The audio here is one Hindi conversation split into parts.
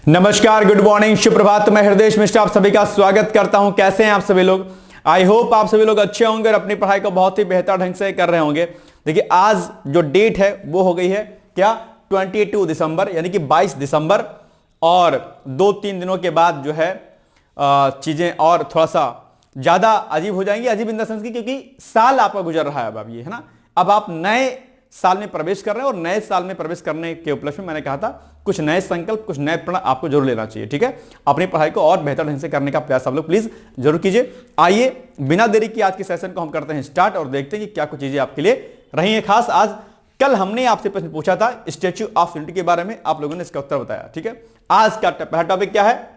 नमस्कार, गुड मॉर्निंग, सुप्रभात। मैं हृदय मिश्रा आप सभी का स्वागत करता हूं। कैसे हैं आप सभी लोग? आई होप आप सभी लोग अच्छे होंगे और अपनी पढ़ाई को बहुत ही बेहतर ढंग से कर रहे होंगे। देखिए, आज जो डेट है वो हो गई है क्या, 22 दिसंबर, यानी कि 22 दिसंबर। और 2-3 दिनों के बाद जो है चीजें और थोड़ा सा ज्यादा अजीब हो जाएंगी। अजीब इन द सेंस की, क्योंकि साल आपका गुजर रहा है अब ये है ना। अब आप नए साल में प्रवेश कर रहे हैं और नए साल में प्रवेश करने के उपलक्ष्य में मैंने कहा था कुछ नए संकल्प, कुछ नए प्रण आपको जरूर लेना चाहिए। ठीक है, अपनी पढ़ाई को और बेहतर ढंग से करने का प्रयास आप लोग प्लीज जरूर कीजिए। आइए बिना देरी की आज के सेशन को हम करते हैं स्टार्ट और देखते हैं कि क्या कुछ चीजें आपके लिए रही हैं खास। आज कल हमने आपसे प्रश्न पूछा था स्टैच्यू ऑफ यूनिटी के बारे में, आप लोगों ने इसका उत्तर बताया। ठीक है, आज का पहला टॉपिक क्या है?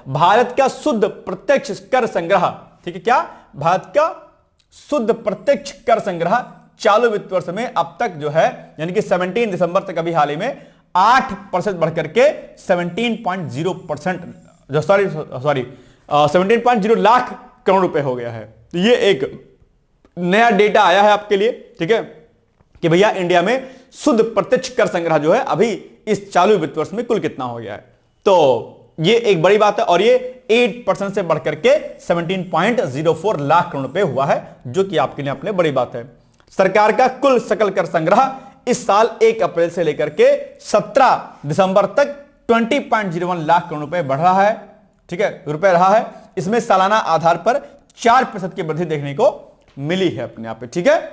भारत का शुद्ध प्रत्यक्ष कर संग्रह। ठीक है, क्या भारत का शुद्ध प्रत्यक्ष कर संग्रह चालू वित्त वर्ष में अब तक जो है, यानी कि 17 दिसंबर तक अभी हाल ही में 8% बढ़कर के 17.0%, जो सॉरी 17.0 लाख करोड़ रुपए हो गया है। तो ये एक नया डेटा आया है आपके लिए। ठीक है, कि भैया इंडिया में शुद्ध प्रत्यक्ष कर संग्रह जो है अभी इस चालू वित्त वर्ष में कुल कितना हो गया है। तो ये एक बड़ी बात है और ये 8% से बढ़कर के 17.04 लाख करोड़ रुपए हुआ है, जो कि आपके लिए अपने बड़ी बात है। सरकार का कुल सकल कर संग्रह इस साल 1 अप्रैल से लेकर के 17 दिसंबर तक 20.01 लाख करोड़ रुपए बढ़ रहा है। ठीक है, रुपए रहा है। इसमें सालाना आधार पर 4% की वृद्धि देखने को मिली है अपने आप पे। ठीक है,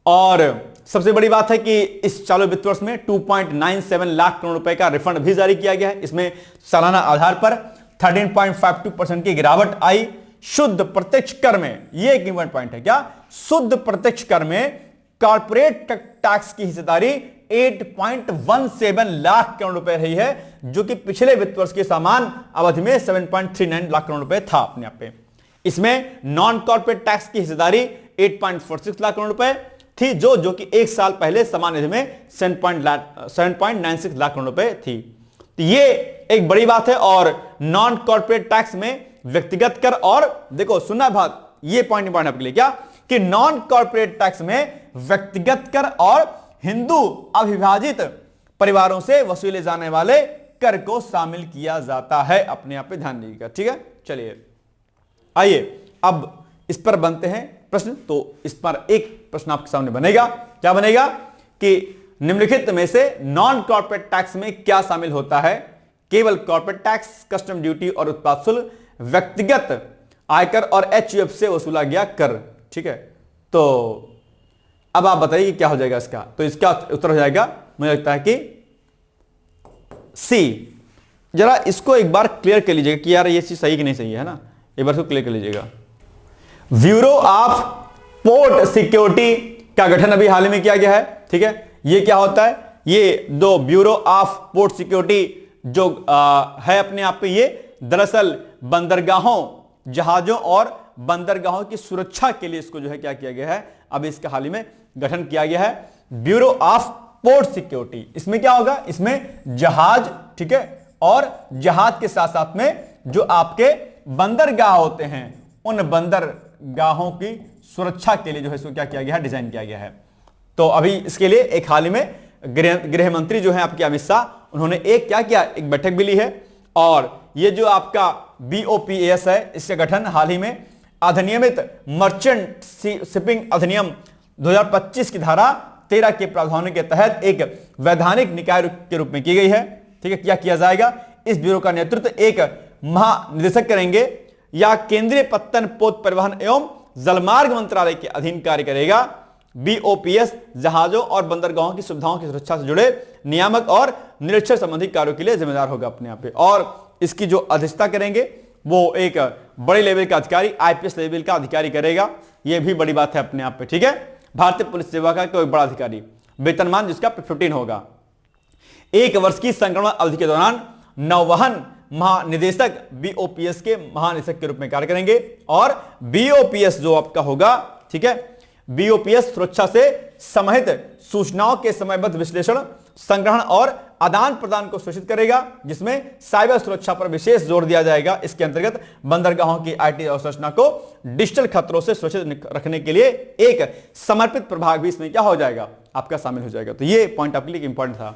और सबसे बड़ी बात है कि इस चालू वित्त वर्ष में 2.97 लाख करोड़ रुपए का रिफंड भी जारी किया गया है। इसमें सालाना आधार पर 13.52% की गिरावट आई। शुद्ध प्रत्यक्ष कर में, यह एक इंपॉर्टेंट पॉइंट है, क्या शुद्ध प्रत्यक्ष कर में कॉर्पोरेट टैक्स की हिस्सेदारी 8.17 लाख करोड़ रुपए रही है, जो कि पिछले वित्त वर्ष के समान अवधि में 7.39 लाख करोड़ रुपए था अपने आप पे। इसमें नॉन कॉर्पोरेट टैक्स की हिस्सेदारी 8.46 लाख करोड़ रुपए थी, जो कि एक साल पहले समान अवधि में 7.96 लाख करोड़ रुपए थी। तो ये एक बड़ी बात है। और नॉन कॉर्पोरेट टैक्स में व्यक्तिगत कर, और देखो सुनना बात, ये पॉइंट इंपॉर्टेंट आपके लिए, क्या कि नॉन कॉर्पोरेट टैक्स में व्यक्तिगत कर और हिंदू अविभाजित परिवारों से वसूले जाने वाले कर को शामिल किया जाता है। अपने आप पे ध्यान दीजिएगा। ठीक है, चलिए आइए अब इस पर बनते हैं प्रश्न। तो इस पर एक प्रश्न आपके सामने बनेगा, क्या बनेगा कि निम्नलिखित में से नॉन कॉर्पोरेट टैक्स में क्या शामिल होता है? केवल कॉर्पोरेट टैक्स, कस्टम ड्यूटी और उत्पाद शुल्क, व्यक्तिगत आयकर और एचयूएफ से वसूला गया कर। ठीक है, तो अब आप बताइए कि क्या हो जाएगा इसका। तो इसका उत्तर हो जाएगा, मुझे लगता है कि सी। जरा इसको एक बार क्लियर कर लीजिएगा कि यार ये चीज सही कि नहीं सही है ना। एक बार इसको क्लियर कर लीजिएगा। ब्यूरो ऑफ पोर्ट सिक्योरिटी का गठन अभी हाल ही में किया गया है। ठीक है, ये क्या होता है? ये दो ब्यूरो ऑफ पोर्ट सिक्योरिटी जो है अपने आप पे, ये दरअसल बंदरगाहों, जहाजों और बंदरगाहों की सुरक्षा के लिए इसको जो है क्या किया गया है, अब इसका हाल ही में गठन किया गया है, ब्यूरो ऑफ पोर्ट सिक्योरिटी। इसमें क्या होगा? इसमें जहाज, ठीक है, और जहाज के साथ साथ में जो आपके बंदरगाह होते हैं, उन बंदरगाहों की सुरक्षा के लिए जो है इसको क्या किया गया है, डिजाइन किया गया है। तो अभी इसके लिए एक हाल ही में गृह मंत्री जो है आपके अमित शाह, उन्होंने एक क्या किया, एक बैठक भी ली है। और ये जो आपका BOPAS है, इसका गठन हाल ही में अधिनियमित मर्चेंट शिपिंग अधिनियम 2025 की धारा 13 के प्रावधानों के तहत एक वैधानिक निकाय के रूप में की गई है। ठीक है, क्या किया जाएगा? इस ब्यूरो का नेतृत्व एक महानिदेशक करेंगे या केंद्रीय पत्तन पोत परिवहन एवं जलमार्ग मंत्रालय के अधीन कार्य करेगा। BOPAS जहाजों और बंदरगाहों की सुविधाओं की सुरक्षा से जुड़े नियामक और निरीक्षण संबंधी कार्यों के लिए जिम्मेदार होगा अपने आप पे। और इसकी जो अध्यक्षता करेंगे वो एक बड़े लेवल का अधिकारी, IPS लेवल का अधिकारी करेगा। यह भी बड़ी बात है अपने आप पे। ठीक है, भारतीय पुलिस सेवा का कोई बड़ा अधिकारी, वेतनमान जिसका 15 होगा। 1 वर्ष की संक्रमण अवधि के दौरान नौवहन महानिदेशक BOPAS के महानिदेशक के रूप में कार्य करेंगे। और BOPAS जो आपका होगा, ठीक है, BOPAS सुरक्षा से समाहित सूचनाओं के समयबद्ध विश्लेषण, संग्रहण और आदान प्रदान को सुनिश्चित करेगा, जिसमें साइबर सुरक्षा पर विशेष जोर दिया जाएगा। इसके अंतर्गत बंदरगाहों की IT अवसंरचना को डिजिटल खतरों से सुरक्षित रखने के लिए एक समर्पित प्रभाग भी इसमें क्या हो जाएगा, आपका शामिल हो जाएगा। तो ये पॉइंट आपके लिए इंपॉर्टेंट था।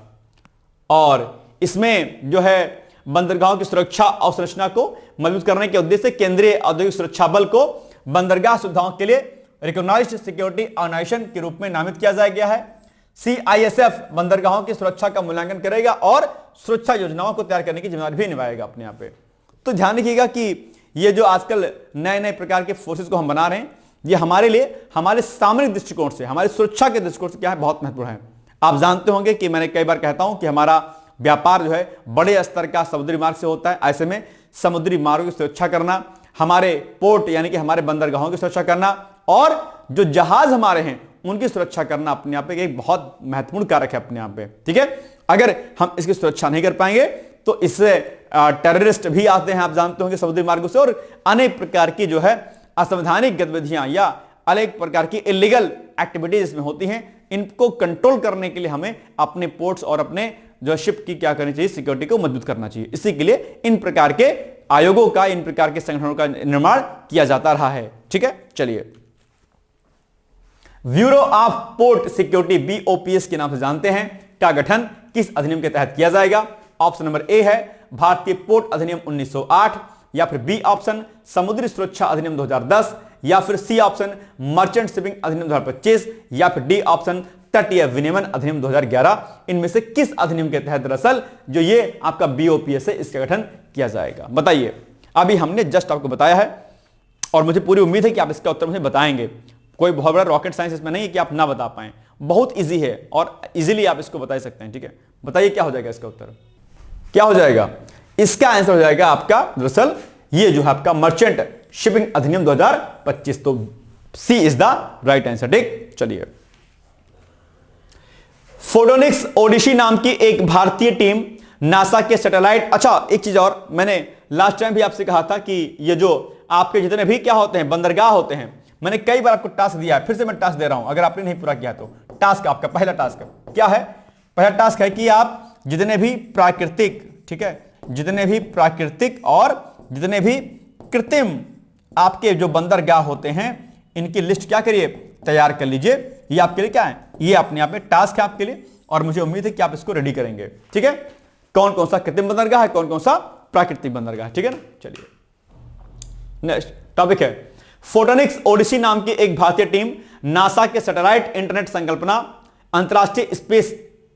और इसमें जो है बंदरगाहों की सुरक्षा और संरचना को मजबूत करने के उद्देश्य से केंद्रीय औद्योगिक सुरक्षा बल को बंदरगाह सुविधाओं के लिए रिकॉग्नाइज्ड सिक्योरिटी ऑर्गेनाइजेशन के रूप में नामित किया गया है। CISF बंदरगाहों की सुरक्षा का मूल्यांकन करेगा और सुरक्षा योजनाओं को तैयार करने की जिम्मेदारी भी निभाएगा अपने यहाँ पे। तो ध्यान रखिएगा कि ये जो आजकल नए नए प्रकार के फोर्सेस को हम बना रहे हैं, ये हमारे लिए हमारे सामरिक दृष्टिकोण से, हमारी सुरक्षा के दृष्टिकोण से क्या है, बहुत महत्वपूर्ण है। आप जानते होंगे कि मैंने कई बार कहता हूं कि हमारा व्यापार जो है बड़े स्तर का समुद्री मार्ग से होता है। ऐसे में समुद्री मार्गों की सुरक्षा करना, हमारे पोर्ट यानी कि हमारे बंदरगाहों की सुरक्षा करना और जो जहाज हमारे हैं उनकी सुरक्षा करना अपने आप पे एक बहुत महत्वपूर्ण कारक है अपने आप पे, ठीक है। अगर हम इसकी सुरक्षा नहीं कर पाएंगे तो इससे टेररिस्ट भी आते हैं, आप जानते होंगे, समुद्री मार्गों से, और अनेक प्रकार की जो है असंवैधानिक गतिविधियां या अनेक प्रकार की इलीगल एक्टिविटीज इसमें होती हैं। इनको कंट्रोल करने के लिए हमें अपने पोर्ट्स और अपने जो शिप की क्या करनी चाहिए, सिक्योरिटी को मजबूत करना चाहिए। इसी के लिए इन प्रकार के आयोगों का, इन प्रकार के संगठनों का निर्माण किया जाता रहा है, ठीक है। चलिए, bureau of port security BOPS के नाम से जानते हैं, का गठन किस अधिनियम के तहत किया जाएगा? ऑप्शन नंबर ए है भारतीय पोर्ट अधिनियम 1908, या फिर बी ऑप्शन समुद्री सुरक्षा अधिनियम 2010, या फिर सी ऑप्शन मर्चेंट शिपिंग अधिनियम 2025, या फिर डी ऑप्शन तटीय विनियमन अधिनियम 2011। इनमें से किस अधिनियम के तहत दरअसल जो ये आपका BOPS है इसका गठन किया जाएगा? बताइए। अभी हमने जस्ट आपको बताया है और मुझे पूरी उम्मीद है कि आप इसका उत्तर मुझे बताएंगे। कोई बहुत बड़ा रॉकेट साइंस इसमें नहीं है कि आप ना बता पाएं, बहुत इजी है और इजीली आप इसको बता सकते हैं, ठीक है। बताइए क्या हो जाएगा इसका उत्तर, क्या हो जाएगा? इसका आंसर हो जाएगा आपका दरअसल ये जो है आपका मर्चेंट शिपिंग अधिनियम 2025। तो सी इज द राइट आंसर, ठीक। चलिए, फोटोनिक्स ओडिसी नाम की एक भारतीय टीम नासा के सैटेलाइट, अच्छा एक चीज और, मैंने लास्ट टाइम भी आपसे कहा था कि ये जो आपके जितने भी क्या होते हैं बंदरगाह होते हैं, मैंने कई बार आपको टास्क दिया है, फिर से मैं टास्क दे रहा हूं अगर आपने नहीं पूरा किया तो। टास्क आपका पहला टास्क क्या है? पहला टास्क है कि आप जितने भी प्राकृतिक, ठीक है, जितने भी प्राकृतिक और जितने भी कृत्रिम आपके जो बंदरगाह होते हैं इनकी लिस्ट क्या करिए, तैयार कर लीजिए। ये आपके लिए क्या है, ये अपने आप में टास्क है आपके लिए और मुझे उम्मीद है कि आप इसको रेडी करेंगे, ठीक है। कौन कौन सा कृत्रिम बंदरगाह है, कौन कौन सा प्राकृतिक बंदरगाह, ठीक है ना। चलिए, नेक्स्ट टॉपिक है फोटोनिक्स ओडिसी नाम की एक भारतीय टीम नासा के सैटेलाइट इंटरनेट संकल्पना अंतरराष्ट्रीय स्पेस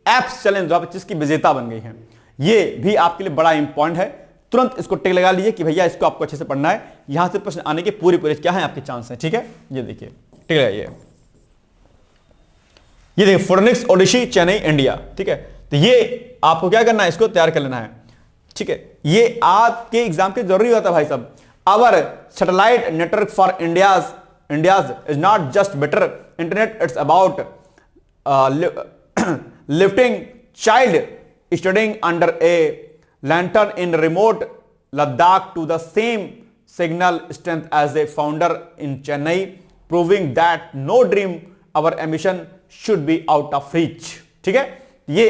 एप्स चैलेंज 2025 की विजेता बन गई है। ये भी आपके लिए बड़ा इंपॉर्टेंट है, तुरंत इसको टिक लगा लीजिए कि भैया इसको आपको अच्छे से पढ़ना है। यहां से प्रश्न आने के पूरे क्या है आपके चांस है, ठीक है। ये देखिए, टिक लगाइए, ये देखिए फोटोनिक्स ओडिसी चेन्नई इंडिया, ठीक है। तो ये आपको क्या करना है, इसको तैयार कर लेना है, ठीक है। ये आपके एग्जाम के जरूरी होता है भाई साहब। Our satellite network for India's is not just better internet, it's about lifting child studying under a lantern in remote Ladakh to the same signal strength as a founder in Chennai, proving that no dream our ambition should be out of reach, ठीक है। ये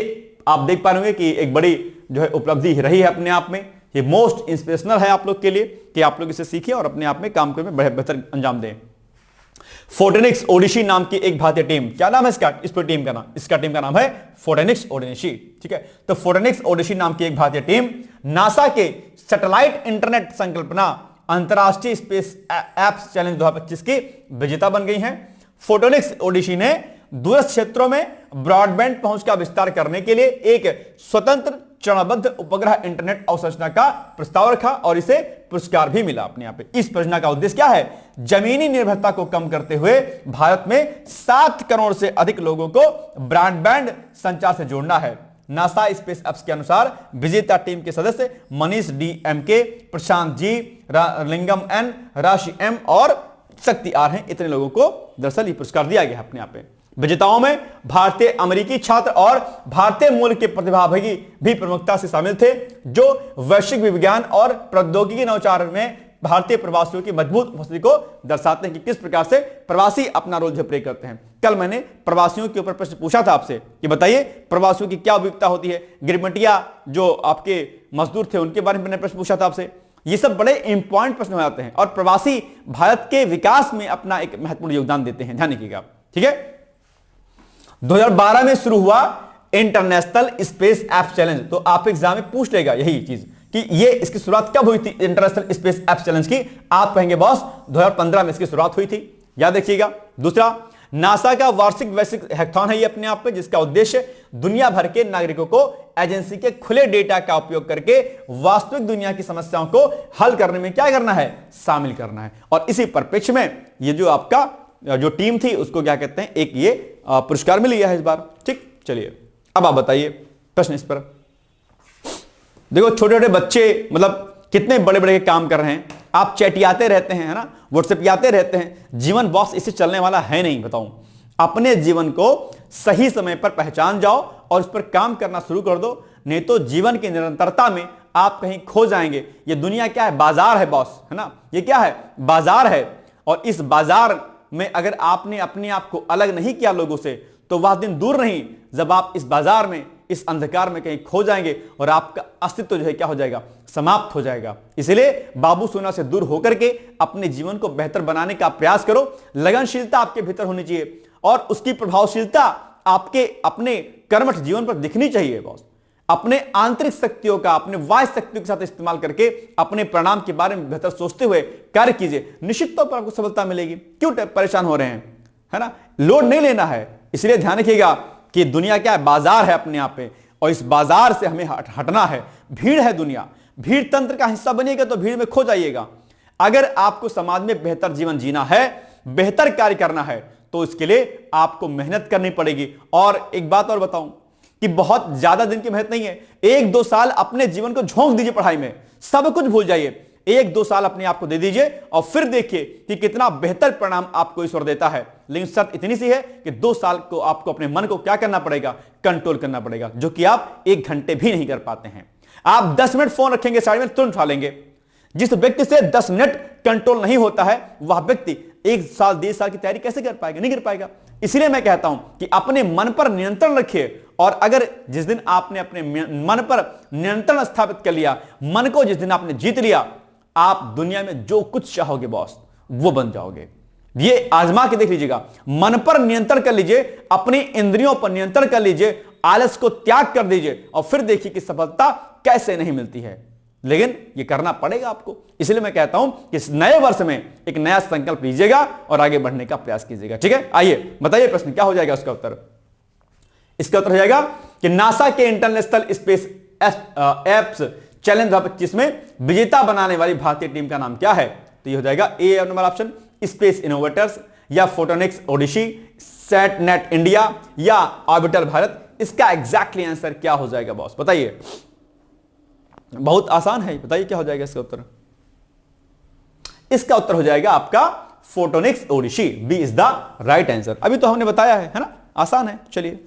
आप देख पा रहे होंगे कि एक बड़ी जो है उपलब्धि रही है अपने आप में। ये मोस्ट इंस्पिरेशनल है आप लोग के लिए कि आप लोग इसे सीखें और अपने आप में काम करने में बेहतर अंजाम दें। फोटोनिक्स ओडिसी नाम की एक भारतीय टीम, क्या नाम है इसका, इस पर टीम का नाम, इसका टीम का नाम है फोटोनिक्स ओडिसी, ठीक है। तो फोटोनिक्स ओडिसी नाम की एक भारतीय टीम नासा के सैटेलाइट इंटरनेट संकल्पना अंतरराष्ट्रीय स्पेस एप्स चैलेंज 2025 की विजेता बन गई हैं। फोटोनिक्स ओडिसी ने दूरस्थ क्षेत्रों में ब्रॉडबैंड पहुंच का विस्तार करने के लिए एक स्वतंत्र चरणबद्ध उपग्रह इंटरनेट अवसंरचना का प्रस्ताव रखा और इसे पुरस्कार भी मिला अपने आप पे। इस परियोजना का उद्देश्य क्या है, जमीनी निर्भरता को कम करते हुए भारत में 7 करोड़ से अधिक लोगों को ब्रॉडबैंड संचार से जोड़ना है। नासा स्पेस एप्स के अनुसार विजेता टीम के सदस्य मनीष DMK, प्रशांत G, लिंगम N, राशि M और शक्ति R हैं। इतने लोगों को दरअसल ये पुरस्कार दिया गया अपने आप पे। विजेताओं में भारतीय अमेरिकी छात्र और भारतीय मूल के प्रतिभागी भी प्रमुखता से शामिल थे, जो वैश्विक विज्ञान और प्रौद्योगिकी नवाचार में भारतीय प्रवासियों की मजबूत उपस्थिति को दर्शाते हैं कि किस प्रकार से प्रवासी अपना रोल प्ले करते हैं। कल मैंने प्रवासियों के ऊपर प्रश्न पूछा था आपसे कि बताइए प्रवासियों की क्या उपयोगिता होती है। गिरमिटिया जो आपके मजदूर थे उनके बारे में मैंने प्रश्न पूछा था आपसे। ये सब बड़े इंपॉर्टेंट प्रश्न हो जाते हैं और प्रवासी भारत के विकास में अपना एक महत्वपूर्ण योगदान देते हैं, ध्यान रखिएगा, ठीक है। 2012 में शुरू हुआ इंटरनेशनल स्पेस ऐप चैलेंज। तो आप एग्जाम में पूछ लेगा यही चीज कि ये इसकी शुरुआत कब हुई थी इंटरनेशनल स्पेस ऐप चैलेंज की। आप कहेंगे बॉस 2015 में इसकी शुरुआत हुई थी, याद रखिएगा। दूसरा, नासा का वार्षिक वैश्विक हैकाथॉन है ये अपने आप में, जिसका उद्देश्य दुनिया भर के नागरिकों को एजेंसी के खुले डेटा का उपयोग करके वास्तविक दुनिया की समस्याओं को हल करने में क्या करना है, शामिल करना है। और इसी परिप्रेक्ष्य में ये जो आपका जो टीम थी उसको क्या कहते हैं, एक ये पुरस्कार मिल गया है इस बार। ठीक, चलिए अब आप बताइए प्रश्न इस पर। देखो छोटे छोटे बच्चे मतलब कितने बड़े बड़े काम कर रहे हैं, आप चैटियाते रहते हैं, है ना, व्हाट्सएपियाते रहते हैं। जीवन बॉस इससे चलने वाला है नहीं, बताऊं। अपने जीवन को सही समय पर पहचान जाओ और उस पर काम करना शुरू कर दो, नहीं तो जीवन की निरंतरता में आप कहीं खो जाएंगे। ये दुनिया क्या है, बाजार है बॉस, है ना, ये क्या है, बाजार है। और इस बाजार में अगर आपने अपने आप को अलग नहीं किया लोगों से, तो वह दिन दूर नहीं जब आप इस बाजार में, इस अंधकार में कहीं खो जाएंगे और आपका अस्तित्व जो है क्या हो जाएगा, समाप्त हो जाएगा। इसलिए बाबू सोना से दूर होकर के अपने जीवन को बेहतर बनाने का प्रयास करो। लगनशीलता आपके भीतर होनी चाहिए और उसकी प्रभावशीलता आपके अपने कर्मठ जीवन पर दिखनी चाहिए बॉस। अपने आंतरिक शक्तियों का अपने बाह्य शक्तियों के साथ इस्तेमाल करके अपने परिणाम के बारे में बेहतर सोचते हुए कार्य कीजिए, निश्चित तौर पर आपको सफलता मिलेगी। क्यों परेशान हो रहे हैं, है ना, लोड नहीं लेना है। इसलिए ध्यान रखिएगा कि दुनिया क्या है, बाजार है अपने आप पे, और इस बाजार से हमें हटना है। भीड़ है दुनिया, भीड़ तंत्र का हिस्सा बनिएगा तो भीड़ में खो जाइएगा। अगर आपको समाज में बेहतर जीवन जीना है, बेहतर कार्य करना है, तो इसके लिए आपको मेहनत करनी पड़ेगी। और एक बात और बताऊं कि बहुत ज्यादा दिन की मेहनत नहीं है, 1-2 साल अपने जीवन को झोंक दीजिए पढ़ाई में, सब कुछ भूल जाइए। 1-2 साल अपने आप को दे दीजिए और फिर देखिए कि कितना बेहतर परिणाम आपको ईश्वर देता है। लेकिन शर्त इतनी सी है कि 2 साल को आपको अपने मन को क्या करना पड़ेगा, कंट्रोल करना पड़ेगा, जो कि आप 1 घंटे भी नहीं कर पाते हैं। आप 10 मिनट फोन रखेंगे साइड में, तुरंत उठा लेंगे। जिस व्यक्ति से 10 मिनट कंट्रोल नहीं होता है, वह व्यक्ति 1 साल 1.5 साल की तैयारी कैसे कर पाएगा, नहीं कर पाएगा। इसलिए मैं कहता हूं कि अपने मन पर नियंत्रण रखिए। और अगर जिस दिन आपने अपने मन पर नियंत्रण स्थापित कर लिया, मन को जिस दिन आपने जीत लिया, आप दुनिया में जो कुछ चाहोगे बॉस वो बन जाओगे। ये आजमा के देख लीजिएगा। मन पर नियंत्रण कर लीजिए, अपनी इंद्रियों पर नियंत्रण कर लीजिए, आलस को त्याग कर दीजिए और फिर देखिए कि सफलता कैसे नहीं मिलती है। लेकिन ये करना पड़ेगा आपको। इसलिए मैं कहता हूं कि इस नए वर्ष में एक नया संकल्प लीजिएगा और आगे बढ़ने का प्रयास कीजिएगा। ठीक है, आइए बताइए प्रश्न क्या हो जाएगा उसका उत्तर। इसका उत्तर हो जाएगा कि नासा के इंटरनेशनल स्पेस एप्स चैलेंज 2025 में विजेता बनाने वाली भारतीय टीम का नाम क्या है। तो ये हो जाएगा A number option, Space Innovators, या Photonics Odyssey, Set Net India, या ऑर्बिटर भारत। इसका एग्जैक्टली आंसर क्या हो जाएगा बॉस, बताइए। बहुत आसान है, बताइए क्या हो जाएगा इसका उत्तर। इसका उत्तर हो जाएगा आपका Photonics Odyssey, B is the right answer. अभी तो हमने बताया है ना, आसान है। चलिए,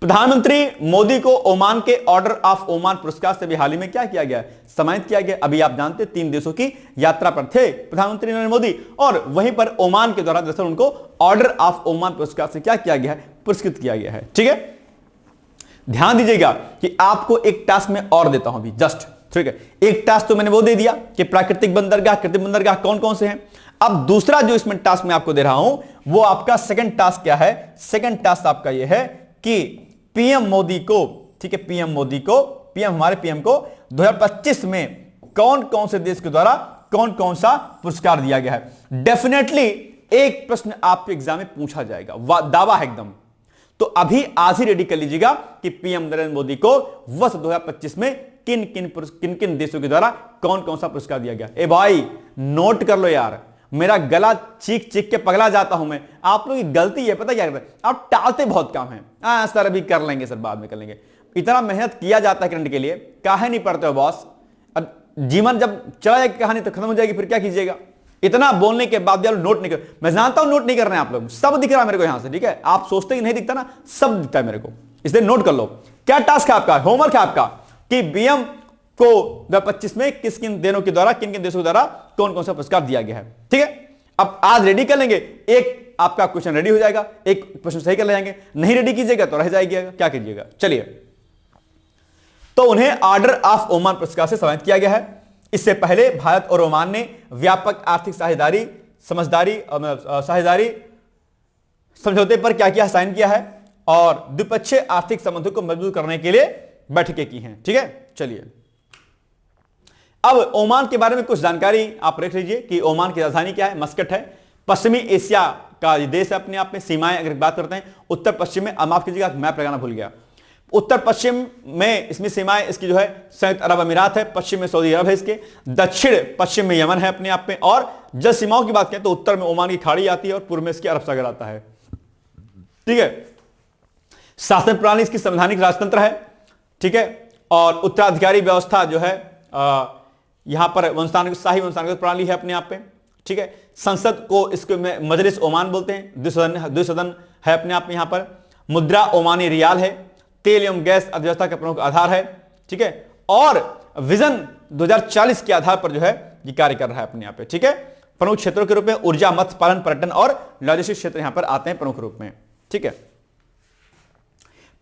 प्रधानमंत्री मोदी को ओमान के ऑर्डर ऑफ ओमान पुरस्कार से भी हाल ही में क्या किया गया, सम्मानित किया गया। अभी आप जानते हैं 3 देशों की यात्रा पर थे प्रधानमंत्री नरेंद्र मोदी, और वहीं पर ओमान के द्वारा दरअसल उनको ऑर्डर ऑफ ओमान पुरस्कार से क्या किया गया है, पुरस्कृत किया गया है। ठीक है, ध्यान दीजिएगा कि आपको एक टास्क में और देता हूं अभी जस्ट। ठीक है, एक टास्क तो मैंने वो दे दिया कि प्राकृतिक बंदरगाह, कृत्रिम बंदरगाह कौन कौन से हैं। अब दूसरा जो इसमें टास्क मैं आपको दे रहा हूं वो आपका सेकंड टास्क क्या है। सेकंड टास्क आपका ये है कि पीएम मोदी को, ठीक है, पीएम मोदी को, पीएम हमारे पीएम को 2025 में कौन कौन से देश के द्वारा कौन कौन सा पुरस्कार दिया गया है। डेफिनेटली एक प्रश्न आपके एग्जाम में पूछा जाएगा, दावा है एकदम। तो अभी आज ही रेडी कर लीजिएगा कि पीएम नरेंद्र मोदी को वर्ष 2025 में किन किन देशों के द्वारा कौन कौन सा पुरस्कार दिया गया। ए भाई नोट कर लो यार, मेरा गला चीख चीख के पगला जाता हूं मैं। आप लोगों की गलती है, पता क्या करते हैं, आप टालते बहुत काम है। सर अभी कर लेंगे, सर बाद में कर लेंगे। इतना मेहनत किया जाता है करंट के लिए, काहे नहीं पढ़ते हो बॉस। अब जीवन जब चला जाएगी कहानी तो खत्म हो जाएगी, फिर क्या कीजिएगा। इतना बोलने के बाद भी आप नोट नहीं कर, मैं जानता हूं नोट नहीं कर रहे हैं आप लोग, सब दिख रहा है मेरे को यहां से। ठीक है, आप सोचते ही नहीं दिखता ना, सब दिखता है मेरे को, इसलिए नोट कर लो। क्या टास्क है आपका, होमवर्क है आपका कि पीएम को 2025 में किस किन दिनों के द्वारा, किन किन देशों के द्वारा कौन कौन सा पुरस्कार दिया गया है। ठीक है, अब आज रेडी कर लेंगे, एक आपका क्वेश्चन रेडी हो जाएगा, एक प्रश्न सही कर ले जाएंगे, नहीं रेडी कीजिएगा तो रह जाएगा, क्या कीजिएगा। चलिए, तो उन्हें ऑर्डर ऑफ ओमान पुरस्कार से सम्मानित किया गया है। इससे पहले भारत और ओमान ने व्यापक आर्थिक साझेदारी समझौते पर क्या किया, साइन किया है। और द्विपक्षीय आर्थिक संबंधों को मजबूत करने के लिए बैठकें की हैं। ठीक है, चलिए अब ओमान के बारे में कुछ जानकारी आप रख लीजिए कि ओमान की राजधानी क्या है, मस्कट है। पश्चिमी एशिया का देश है अपने आप में। सीमाएं अगर बात करते हैं उत्तर पश्चिम में, माफ कीजिएगा मैप लगाना भूल गया, उत्तर पश्चिम में इसमें सीमाएं इसकी जो है संयुक्त अरब अमीरात है, पश्चिम में सऊदी अरब है, इसके दक्षिण पश्चिम में यमन है अपने आप में, और जल सीमाओं की बात करें तो उत्तर में ओमान की खाड़ी आती है और पूर्व में इसकी अरब सागर आता है। ठीक है, शासन प्रणाली इसकी संवैधानिक राजतंत्र है। ठीक है, और उत्तराधिकारी व्यवस्था जो है यहां पर शाही वंशानुगत प्रणाली है अपने आप पे। ठीक है, संसद को इसको मजलिस ओमान बोलते हैं, द्विसदन है अपने आप में। यहां पर मुद्रा ओमानी रियाल है, तेल एवं गैस अर्थव्यवस्था का प्रमुख आधार है। ठीक है, और विजन 2040 के आधार पर जो है ये कार्य कर रहा है अपने आप पे। ठीक है, प्रमुख क्षेत्रों के रूप में ऊर्जा, मत्स्य पालन, पर्यटन और लॉजिस्टिक क्षेत्र यहां पर आते हैं प्रमुख रूप में। ठीक है,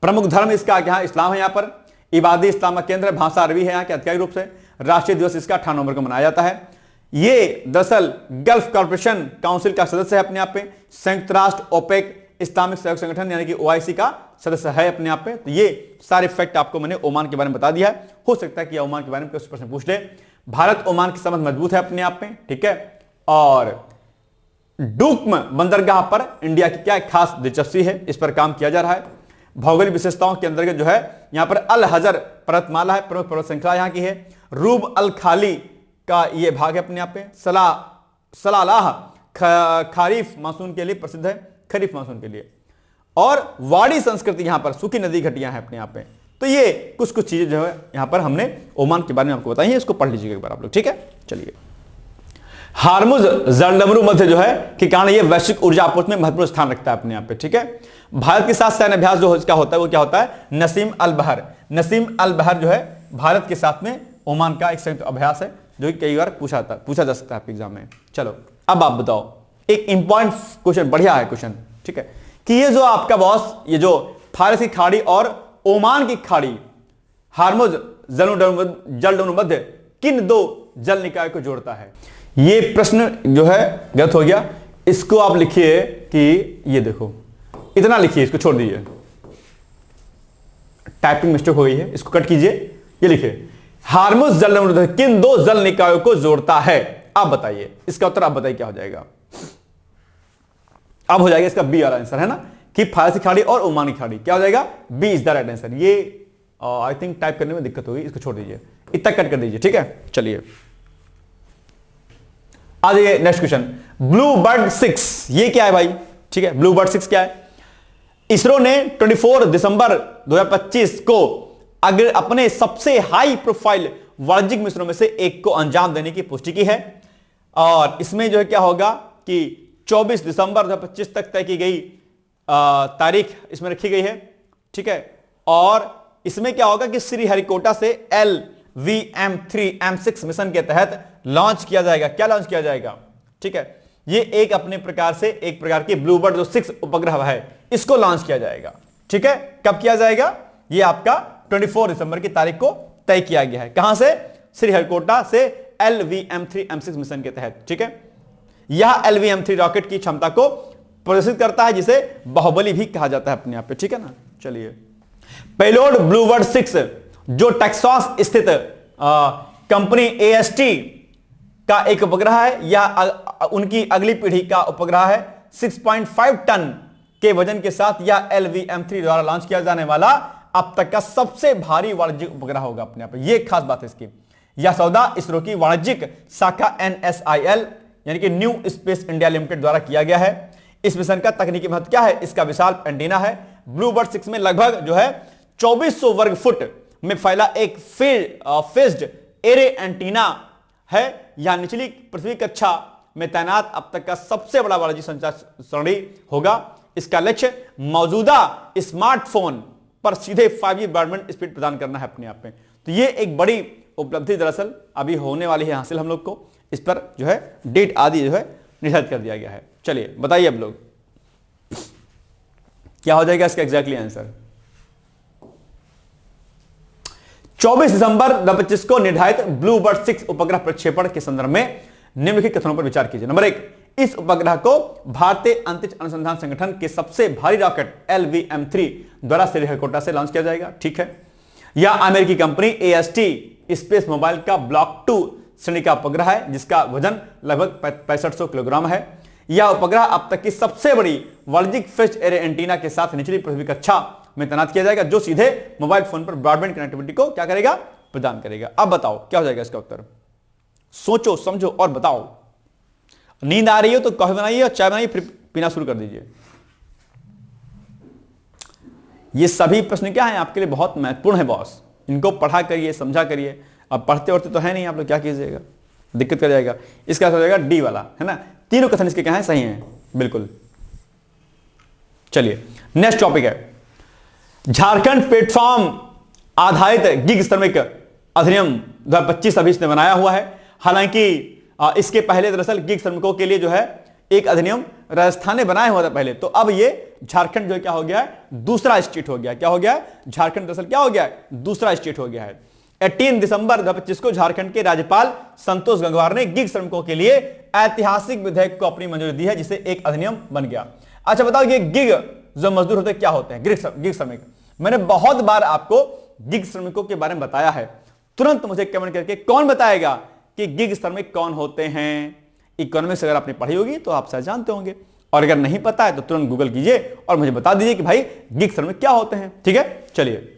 प्रमुख धर्म इसका यहां इस्लाम है, यहां पर इबादी इस्लाम का केंद्र है, भाषा अरबी है यहां के आधिकारिक रूप से। राष्ट्रीय दिवस इसका 18 नवंबर को मनाया जाता है। ये दरअसल गल्फ कॉर्पोरेशन काउंसिल का सदस्य है अपने आप पे, संयुक्त राष्ट्र, ओपेक, इस्लामिक सहयोग संगठन यानी कि ओआईसी का सदस्य है अपने आप पे। तो ये सारे फैक्ट आपको मैंने ओमान के बारे में बता दिया है। हो सकता है कि ओमान के बारे में कुछ प्रश्न पूछ ले। भारत ओमान के संबंध मजबूत है अपने आप में। ठीक है, और डुक्म बंदरगाह पर इंडिया की क्या खास दिलचस्पी है, इस पर काम किया जा रहा है। भौगोलिक विशेषताओं के अंतर्गत जो है यहां पर अल हजर पर्वतमाला है, प्रमुख पर्वत श्रृंखला यहां की है। रूब अल खाली का ये भाग है अपने आप में। सलालाह खरीफ मानसून के लिए प्रसिद्ध है, खरीफ मानसून के लिए। और वाड़ी संस्कृति यहां पर सूखी नदी घटियां हैं अपने आप में। तो ये कुछ चीजें जो है यहां पर हमने ओमान के बारे में आपको बताई है, इसको पढ़ लीजिएगा एक बार आप लोग। ठीक है, चलिए हार्मुज जलडमरू मध्य जो है के कारण ये वैश्विक ऊर्जा आपूर्ति में महत्वपूर्ण स्थान रखता है अपने आप पे। ठीक है, भारत के साथ सैन्य अभ्यास जो क्या होता है वो क्या होता है, नसीम अल बहर। नसीम अल बहर जो है भारत के साथ में ओमान का एक संयुक्त अभ्यास है, जो कि कई बार पूछा जा सकता है एग्जाम में। चलो अब आप बताओ, एक इंपॉर्टेंट क्वेश्चन, बढ़िया है क्वेश्चन। ठीक है, कि ये जो आपका बॉस, ये जो फारस की खाड़ी और ओमान की खाड़ी, हार्मुज जलडमरू मध्य किन दो जल निकाय को जोड़ता है? ये प्रश्न जो है गलत हो गया। इसको आप लिखिए कि ये देखो, इतना लिखिए, इसको छोड़ दीजिए, टाइपिंग मिस्टेक हो गई है, इसको कट कीजिए। ये लिखिए हार्मुज जलडमरू किन दो जल निकायों को जोड़ता है? आप बताइए, इसका उत्तर आप बताइए क्या हो जाएगा। अब हो जाएगा इसका बी वाला आंसर, है ना, कि फारसी खाड़ी और ओमानी खाड़ी। क्या हो जाएगा? B is the right answer. ये आई थिंक टाइप करने में दिक्कत होगी, इसको छोड़ दीजिए, इतना कट कर दीजिए। ठीक है, चलिए आ जाइए नेक्स्ट क्वेश्चन। ब्लू बर्ड 6 ये क्या है भाई? ठीक है, ब्लू बर्ड 6 क्या है? इसरो ने 24 दिसंबर 2025 को अगर अपने सबसे हाई प्रोफाइल वाणिज्यिक मिशनों में से एक को अंजाम देने की पुष्टि की है। और इसमें जो है क्या होगा कि 24 दिसंबर 2025 तक तय की गई तारीख इसमें रखी गई है। ठीक है, और इसमें क्या होगा कि श्रीहरिकोटा से LVM-3M6 मिशन के तहत लॉन्च किया जाएगा। क्या लॉन्च किया जाएगा? ठीक है, ये एक अपने प्रकार से एक प्रकार की ब्लूबर्ड जो 6 उपग्रह है, इसको लॉन्च किया जाएगा। ठीक है, कब किया जाएगा? ये आपका 24 दिसंबर की तारीख को तय किया गया है। कहां से? श्रीहरिकोटा से LVM-3M6 मिशन के तहत। ठीक है, यह LVM-3 रॉकेट की क्षमता को प्रदर्शित करता है, जिसे बाहुबली भी कहा जाता है अपने आप पे। ठीक है ना, चलिए पेलोड ब्लूबर्ड 6 जो टेक्सास स्थित कंपनी AST का एक उपग्रह है, यह उनकी अगली पीढ़ी का उपग्रह है। 6.5 टन के वजन के साथ यह LVM-3 द्वारा लॉन्च किया जाने वाला अब तक का सबसे भारी वाणिज्यिक उपग्रह होगा अपने आप। यह खास बात है इसकी। यह सौदा इसरो की वाणिज्यिक शाखा NSIL यानी कि न्यू स्पेस इंडिया लिमिटेड द्वारा किया गया है। इस मिशन का तकनीकी महत्व क्या है? इसका विशाल एंटीना है। ब्लूबर्ड 6 में लगभग जो है 2400 वर्ग फुट में फैला एक फेज्ड एरे एंटीना है। यह निचली पृथ्वी कक्षा में तैनात अब तक का सबसे बड़ा वाणिज्यिक संचार सरणी होगा। इसका लक्ष्य मौजूदा स्मार्टफोन पर सीधे 5G ब्रॉडबैंड स्पीड प्रदान करना है अपने आप में। तो ये एक बड़ी उपलब्धि दरअसल अभी होने वाली है हासिल हम लोग को। इस पर जो है डेट आदि जो है निर्धारित कर दिया गया है। चलिए बताइए अब लोग क्या हो जाएगा इसका एग्जैक्टली आंसर। 24 दिसंबर 2025 को निर्धारित ब्लूबर्ड 6 उपग्रह प्रक्षेपण के संदर्भ में निम्नलिखित कथनों पर विचार कीजिए। नंबर 1, इस उपग्रह को भारतीय अंतरिक्ष अनुसंधान संगठन के सबसे भारी रॉकेट LVM-3 द्वारा श्रीहरिकोटा से लॉन्च किया जाएगा। ठीक है, यह अमेरिकी कंपनी AST स्पेस मोबाइल का ब्लॉक 2 श्रेणी का उपग्रह है, जिसका वजन लगभग 6500 किलोग्राम है। यह उपग्रह अब तक की सबसे बड़ी वाणिज्यिक फेस्ड एरे एंटीना के साथ निचली पृथ्वी कक्षा में तैनात किया जाएगा, जो सीधे मोबाइल फोन पर ब्रॉडबैंड कनेक्टिविटी को क्या करेगा, प्रदान करेगा। अब बताओ क्या हो जाएगा इसका उत्तर, सोचो समझो और बताओ। नींद आ रही हो तो कॉफी बनाइए और चाय बनाइए, फिर पीना शुरू कर दीजिए। ये सभी प्रश्न क्या है आपके लिए बहुत महत्वपूर्ण है बॉस, इनको पढ़ा करिए, समझा करिए। अब पढ़ते वढ़ते तो है नहीं आप लोग, क्या कीजिएगा, दिक्कत कर जाएगा। इसका हो जाएगा डी वाला, है ना। तीनों कथन इसके क्या है, सही हैं बिल्कुल। चलिए नेक्स्ट टॉपिक है, झारखंड प्लेटफॉर्म आधारित गिग श्रमिक अधिनियम 2025 अभी इसने बनाया हुआ है। हालांकि इसके पहले दरअसल गिग श्रमिकों के लिए जो है एक अधिनियम राजस्थान ने बनाया हुआ था पहले, तो अब ये झारखंड जो क्या हो गया है, दूसरा स्टेट हो गया। क्या हो गया है, झारखंड दरअसल क्या हो गया है, दूसरा स्टेट हो गया है। 18 दिसंबर 2025 को झारखंड के राज्यपाल संतोष गंगवार ने गिग श्रमिकों के लिए ऐतिहासिक विधेयक को अपनी मंजूरी दी है, जिसे एक अधिनियम बन गया। अच्छा बताओ, ये गिग जो मजदूर होते हैं क्या होते हैं, गिग श्रमिक। मैंने बहुत बार आपको गिग श्रमिकों के बारे में बताया है। तुरंत मुझे कमेंट करके कौन बताएगा कि गिग श्रमिक कौन होते हैं। इकोनॉमिक्स अगर आपने पढ़ी होगी तो आप शायद जानते होंगे, और अगर नहीं पता है तो तुरंत गूगल कीजिए और मुझे बता दीजिए कि भाई गिग श्रमिक क्या होते हैं। ठीक है, चलिए।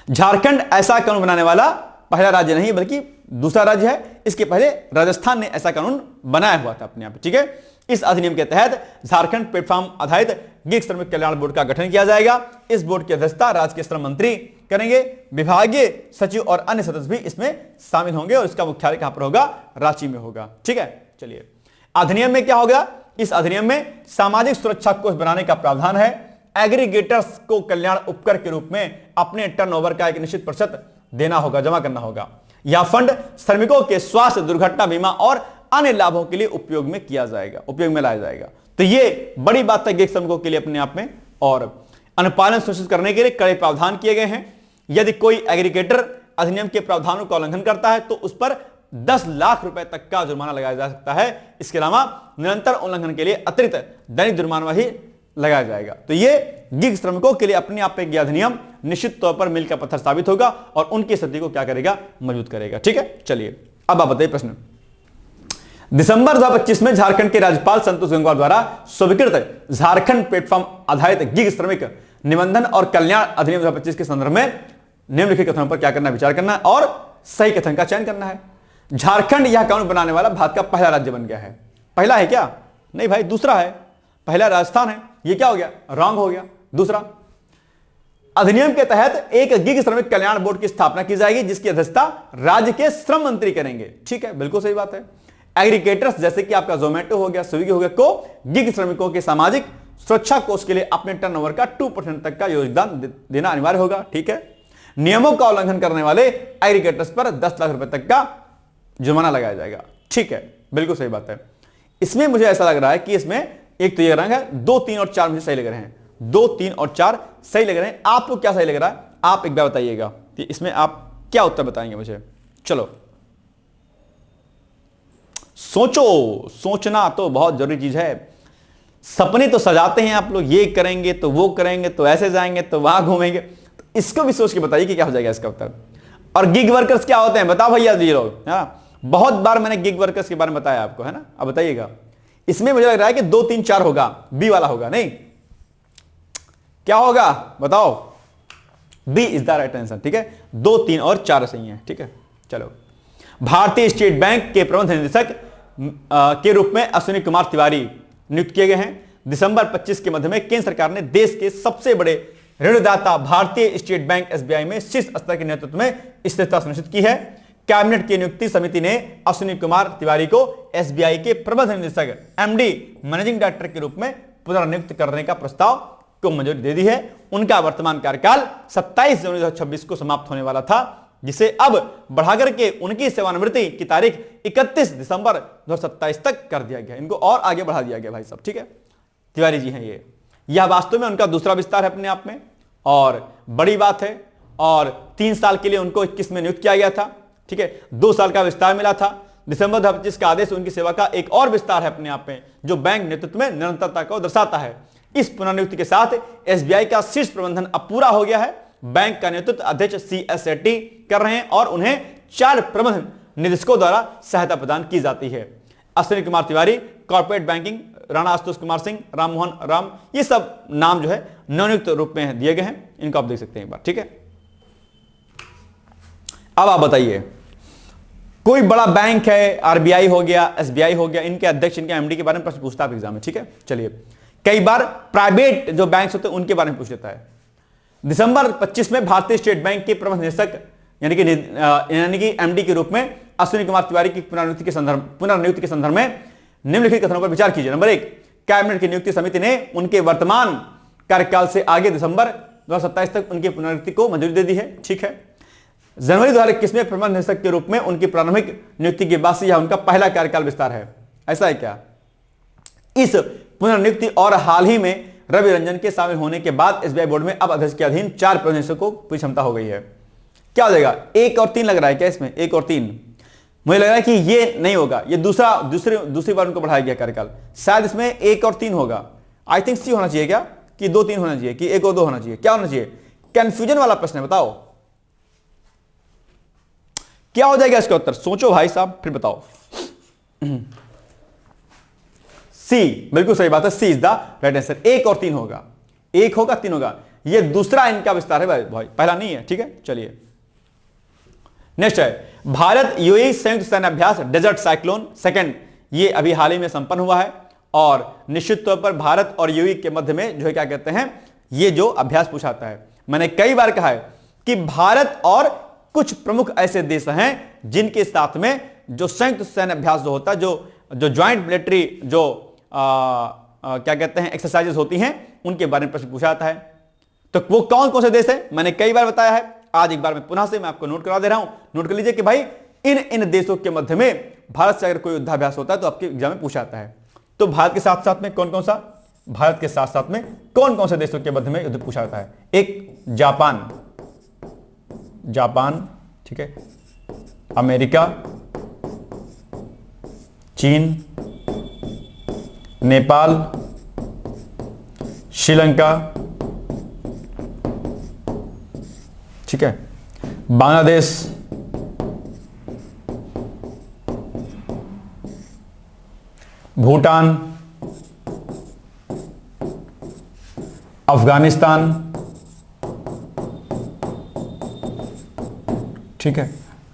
झारखंड ऐसा कानून बनाने वाला पहला राज्य नहीं बल्कि दूसरा राज्य है। इसके पहले राजस्थान ने ऐसा कानून बनाया हुआ था अपने आप। ठीक है, इस अधिनियम के तहत झारखंड प्लेटफॉर्म आधारित गिग श्रमिक कल्याण बोर्ड का गठन किया जाएगा। इस बोर्ड की अध्यक्षता राज्य के श्रम मंत्री करेंगे। विभागीय सचिव और अन्य सदस्य भी इसमें शामिल होंगे और इसका मुख्यालय कहां पर होगा, रांची में होगा। ठीक है, चलिए। अधिनियम में क्या होगा, इस अधिनियम में सामाजिक सुरक्षा कोष बनाने का प्रावधान है। एग्रीगेटर्स को कल्याण उपकर के रूप में अपने टर्नओवर का एक निश्चित प्रतिशत देना होगा, जमा करना होगा। यह फंड श्रमिकों के स्वास्थ्य, दुर्घटना बीमा और अन्य लाभों के लिए उपयोग में लाया जाएगा। तो ये बड़ी बात है गिग श्रमिकों के लिए अपने आप में। और अनुपालन सुनिश्चित करने के लिए कड़े प्रावधान किए गए हैं। यदि कोई एग्रीगेटर अधिनियम के प्रावधानों का उल्लंघन करता है तो उस पर 10 लाख रुपए तक का जुर्माना लगाया जा सकता है। इसके अलावा निरंतर उल्लंघन के लिए अतिरिक्त दैनिक जुर्माना भी लगाया जाएगा। तो ये गिग श्रमिकों के लिए अपने आप में अधिनियम निश्चित तौर पर मील का पत्थर साबित होगा और उनकी स्थिति को क्या करेगा, मजबूत करेगा। ठीक है, चलिए अब आप बताइए प्रश्न। दिसंबर 2025 में झारखंड के राज्यपाल संतोष गंगवार द्वारा स्वीकृत झारखंड प्लेटफॉर्म आधारित गिग श्रमिक निबंधन और कल्याण अधिनियम 2025 के संदर्भ में निम्नलिखित कथनों पर क्या करना, विचार करना है और सही कथन का चयन करना है। झारखंड यह कानून बनाने वाला भारत का पहला राज्य बन गया है। पहला है क्या, नहीं भाई, दूसरा है। पहला राजस्थान है, ये क्या हो गया, रॉन्ग हो गया। दूसरा, अधिनियम के तहत एक गिग श्रमिक कल्याण बोर्ड की स्थापना की जाएगी, जिसकी अध्यक्षता राज्य के श्रम मंत्री करेंगे। ठीक है, बिल्कुल सही बात है। एग्रीगेटर्स जैसे कि आपका जोमेटो हो गया, स्विगी हो गया, को गिग श्रमिकों के सामाजिक सुरक्षा कोष के लिए अपने टर्नओवर का 2% तक का योगदान देना अनिवार्य होगा। ठीक है, नियमों का उल्लंघन करने वाले एग्रीगेटर्स पर 10 लाख रुपए तक का जुर्माना लगाया जाएगा। ठीक है, बिल्कुल सही बात है। इसमें मुझे ऐसा लग रहा है कि इसमें एक तो ये रंग है, 2, 3 और 4 मुझे सही लग रहे हैं। 2, 3 और 4 सही लग रहे हैं। आपको क्या सही लग रहा है, आप एक बार बताइएगा कि इसमें आप क्या उत्तर बताएंगे मुझे। चलो सोचो, सोचना तो बहुत जरूरी चीज है। सपने तो सजाते हैं आप लोग, ये करेंगे तो वो करेंगे तो ऐसे जाएंगे तो वहां घूमेंगे, तो इसको भी सोच के बताइए कि क्या हो जाएगा इसका उत्तर। और गिग वर्कर्स क्या होते हैं बताओ भैया जी लोग, है ना। बहुत बार मैंने गिग वर्कर्स के बारे में बताया आपको, है ना। अब बताइएगा, इसमें मुझे लग रहा है कि 2, 3, 4 होगा, बी वाला होगा। नहीं, क्या होगा बताओ, B is the right answer. ठीक है, 2, 3 और 4 सही है। ठीक है, चलो। भारतीय स्टेट बैंक के प्रबंध निदेशक के रूप में अश्विनी कुमार तिवारी नियुक्त किए गए हैं। दिसंबर 25 के मध्य में केंद्र सरकार ने देश के सबसे बड़े ऋणदाता भारतीय स्टेट बैंक SBI में शीर्ष स्तर के नेतृत्व में स्थिरता सुनिश्चित की है। कैबिनेट की नियुक्ति समिति ने अश्विनी कुमार तिवारी को SBI के प्रबंध निदेशक MD मैनेजिंग डायरेक्टर के रूप में पुनर्नियुक्त करने का प्रस्ताव को मंजूरी दे दी है। उनका वर्तमान कार्यकाल 27 जनवरी 2026 को समाप्त होने वाला था, जिसे अब बढ़ाकर के उनकी सेवानिवृत्ति की तारीख 31 दिसंबर 2027 तक कर दिया गया। इनको और आगे बढ़ा दिया गया भाई साहब। ठीक है, तिवारी जी हैं ये। यह वास्तव में उनका दूसरा विस्तार है अपने आप में और बड़ी बात है। और 3 साल के लिए उनको 21 में नियुक्त किया गया था। ठीक है, 2 साल का विस्तार मिला था। दिसंबर 2025 का आदेश उनकी सेवा का एक और विस्तार है अपने आप में, जो बैंक नेतृत्व में निरंतरता को दर्शाता है। इस पुनर्नियुक्ति के साथ एसबीआई का शीर्ष प्रबंधन अब पूरा हो गया है। बैंक का नेतृत्व अध्यक्ष CS शेट्टी कर रहे हैं और उन्हें 4 प्रबंध निदेशकों द्वारा सहायता प्रदान की जाती है। अश्विनी कुमार तिवारी कॉर्पोरेट बैंकिंग, राणा आशुतोष कुमार सिंह, राम मोहन राम, ये सब नाम जो है नवनियुक्त रूप में दिए गए हैं। इनको आप देख सकते हैं एक बार, ठीक है। अब आप बताइए, कोई बड़ा बैंक है, आरबीआई हो गया, एसबीआई हो गया, इनके अध्यक्ष, इनके एमडी के बारे में प्रश्न पूछता है एग्जाम में, ठीक है। चलिए, कई बार प्राइवेट जो बैंक्स होते हैं उनके बारे में पूछ लेता है। दिसंबर 25 में भारतीय स्टेट बैंक के प्रबंध निदेशक यानी कि एमडी के रूप में अश्विनी कुमार तिवारी की पुनर्नियुक्ति के संदर्भ में निम्नलिखित कथनों पर विचार कीजिए। नंबर 1, कैबिनेट की नियुक्ति समिति ने उनके वर्तमान कार्यकाल से आगे दिसंबर 2027 तक उनकी पुनर्नियुक्ति को मंजूरी दे दी है, ठीक है। जनवरी 2021 में प्रबंध निदेशक के रूप में उनकी प्रारंभिक नियुक्ति के बाद से यह उनका पहला कार्यकाल विस्तार है। ऐसा है क्या? इस पुनर्नियुक्ति और हाल ही में रवि रंजन के शामिल होने के बाद एसबीआई बोर्ड में अब अध्यक्ष के अधीन 4 प्रबंध निदेशकों की क्षमता हो गई है। क्या हो जाएगा? 1 और 3 लग रहा है क्या इसमें? 1 और 3 मुझे लग रहा है कि ये नहीं होगा, ये दूसरी बार उनको बढ़ाया गया कार्यकाल, शायद इसमें 1 और 3 होगा। आई थिंक सी होना चाहिए क्या, कि 2-3 होना चाहिए, कि 1 और 2 होना चाहिए? क्या होना चाहिए? कंफ्यूजन वाला प्रश्न है, बताओ क्या हो जाएगा इसका उत्तर? सोचो भाई साहब, फिर बताओ। सी, बिल्कुल सही बात है, सी इज द राइट आंसर। 1 और 3 होगा, 1 होगा 3 होगा। ये दूसरा इनका विस्तार है भाई, पहला नहीं है, ठीक है। चलिए नेक्स्ट है भारत यूएई संयुक्त सैन्य अभ्यास डेजर्ट साइक्लोन सेकंड। ये अभी हाल ही में संपन्न हुआ है और निश्चित तौर पर भारत और यूएई के मध्य में जो है क्या कहते हैं, ये जो अभ्यास पूछाता है। मैंने कई बार कहा है कि भारत और कुछ प्रमुख ऐसे देश हैं जिनके साथ में जो संयुक्त सैन्य अभ्यास जो होता है, जो ज्वाइंट मिलिट्री जो क्या कहते हैं एक्सरसाइजेस होती हैं, उनके बारे में प्रश्न पूछा जाता है। तो वो कौन कौन से देश है मैंने कई बार बताया है, आज एक बार मैं पुनः से मैं आपको नोट करा दे रहा हूं। नोट कर लीजिए कि भाई इन देशों के मध्य में भारत से अगर कोई युद्धाभ्यास होता है तो आपके एग्जाम में पूछा जाता है। तो भारत के साथ साथ में कौन कौन सा, भारत के साथ साथ में कौन कौन से देशों के मध्य में युद्ध पूछा जाता है? एक जापान, ठीक है, अमेरिका, चीन, नेपाल, श्रीलंका, ठीक है, बांग्लादेश, भूटान, अफगानिस्तान, ठीक है,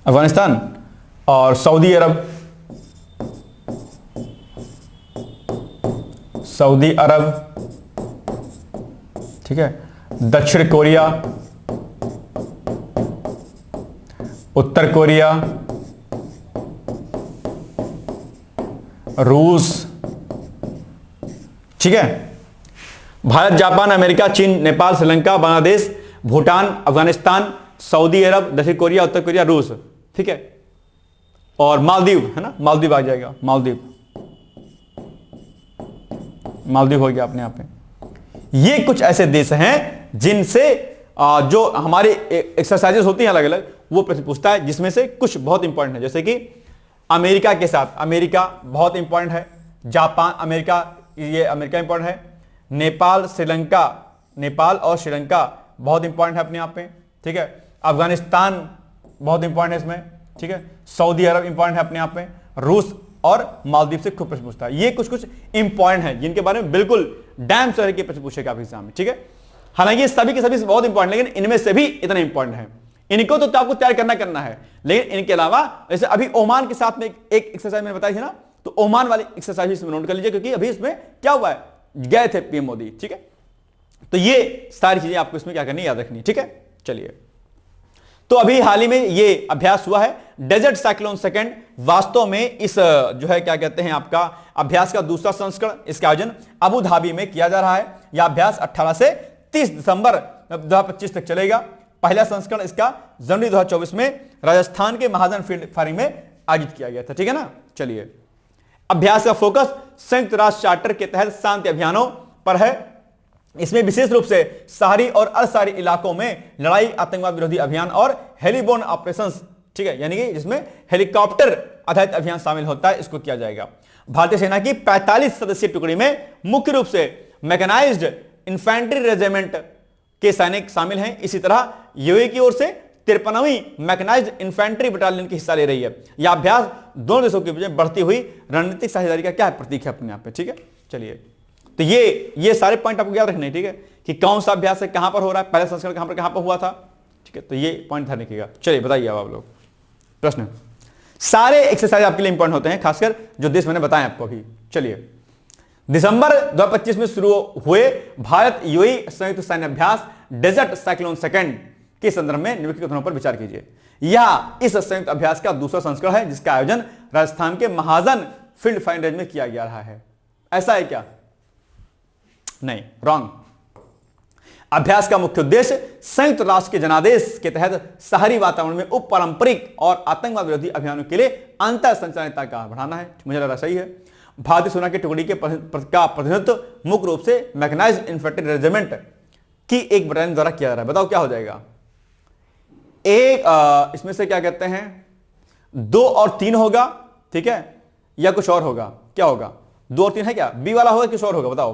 अफगानिस्तान और सऊदी अरब, ठीक है, दक्षिण कोरिया, उत्तर कोरिया, रूस, ठीक है। भारत, जापान, अमेरिका, चीन, नेपाल, श्रीलंका, बांग्लादेश, भूटान, अफगानिस्तान, सऊदी अरब, दक्षिण कोरिया, उत्तर कोरिया, रूस, ठीक है। और मालदीव है ना, मालदीव आ जाएगा, मालदीव हो गया अपने आप में। ये कुछ ऐसे देश हैं जिनसे जो हमारी एक्सरसाइजेस होती हैं अलग अलग, वो प्रश्न पूछता है, जिसमें से कुछ बहुत इंपॉर्टेंट है। जैसे कि अमेरिका के साथ, अमेरिका बहुत इंपॉर्टेंट है, जापान, अमेरिका, ये अमेरिका इंपॉर्टेंट है, नेपाल, श्रीलंका, नेपाल और श्रीलंका बहुत इंपॉर्टेंट है अपने आप में, ठीक है। अफगानिस्तान बहुत इंपॉर्टेंट है इसमें, ठीक है। सऊदी अरब इंपॉर्टेंट है अपने आप में, रूस और मालदीव से खूब प्रश्न पूछता है। ये कुछ इंपॉर्टेंट है जिनके बारे में बिल्कुल डैम श्योर के प्रश्न पूछेगा आपके एग्जाम में, ठीक है। हालांकि सभी के सभी बहुत इंपॉर्टेंट, लेकिन इनमें से भी इतने इंपॉर्टेंट है, इनको तो आपको तैयार करना है। लेकिन इनके अलावा जैसे अभी ओमान के साथ में एक एक्सरसाइज मैंने बताई थी ना, तो ओमान वाली एक्सरसाइज इसमें नोट कर लीजिए, क्योंकि अभी इसमें क्या हुआ है, गए थे पीएम मोदी, ठीक है। तो ये सारी चीजें आपको इसमें क्या करनी, याद रखनी, ठीक है। चलिए, तो अभी हाल ही में ये अभ्यास हुआ है डेजर्ट साइक्लोन सेकंड। वास्तव में इस जो है क्या कहते हैं आपका अभ्यास का दूसरा संस्करण, इसका आयोजन अबू धाबी में किया जा रहा है। यह अभ्यास 18 से 30 दिसंबर 2025 तक चलेगा। पहला संस्करण इसका जनवरी 2024 में राजस्थान के महाजन फील्ड फायरिंग में आयोजित किया गया था, ठीक है ना। चलिए, अभ्यास का फोकस संयुक्त राष्ट्र चार्टर के तहत शांति अभियानों पर है। इसमें विशेष रूप से शहरी और अशहरी इलाकों में लड़ाई, आतंकवाद विरोधी अभियान और हेलीबोर्न ऑपरेशंस, ठीक है, यानी कि जिसमें हेलीकॉप्टर आधारित अभियान शामिल होता है, इसको किया जाएगा। भारतीय सेना की 45 सदस्यीय टुकड़ी में मुख्य रूप से मैकेनाइज्ड इन्फेंट्री रेजिमेंट के सैनिक शामिल हैं। इसी तरह यूएई की ओर से 53वीं मैकेनाइज्ड इन्फेंट्री बटालियन की हिस्सा ले रही है। यह अभ्यास दोनों देशों के बीच बढ़ती हुई रणनीतिक साझेदारी का क्या प्रतीक है अपने आप पे, ठीक है। चलिए, तो ये सारे पॉइंट आपको याद रखने, ठीक है, कि कौन सा अभ्यास है, कहां पर हो रहा है, पहले संस्करण कहां पर हुआ था, ठीक है। तो ये पॉइंट ध्यान रखिएगा। चलिए बताइए अब आप लोग प्रश्न। सारे एक्सरसाइज आपके लिए इंपॉर्टेंट होते हैं, खासकर जो देश मैंने बताया आपको अभी। चलिए, दिसंबर 2025 में शुरू हुए भारत यूएई संयुक्त सैन्य अभ्यास डेजर्ट साइक्लोन सेकंड के संदर्भ में निम्नलिखित कथनों पर विचार कीजिए। यह इस संयुक्त अभ्यास का दूसरा संस्करण है जिसका आयोजन राजस्थान के महाजन फील्ड फाइन रेंज में किया जा रहा है। ऐसा है क्या? नहीं, रॉन्ग। अभ्यास का मुख्य उद्देश्य संयुक्त राष्ट्र के जनादेश के तहत शहरी वातावरण में उपपारंपरिक और आतंकवाद विरोधी अभियानों के लिए अंतर संचालितता का बढ़ाना है। मुझे लग रहा सही है। भारतीय सेना की टुकड़ी के का प्रतिनिधित्व मुख्य रूप से मैकेनाइज्ड इन्फेंट्री रेजिमेंट की एक बटालियन द्वारा किया जा रहा है। बताओ क्या हो जाएगा? एक इसमें से क्या कहते हैं 2 और 3 होगा, ठीक है, या कुछ और होगा? क्या होगा? 2 और 3 है क्या? बी वाला होगा, कुछ और होगा? बताओ,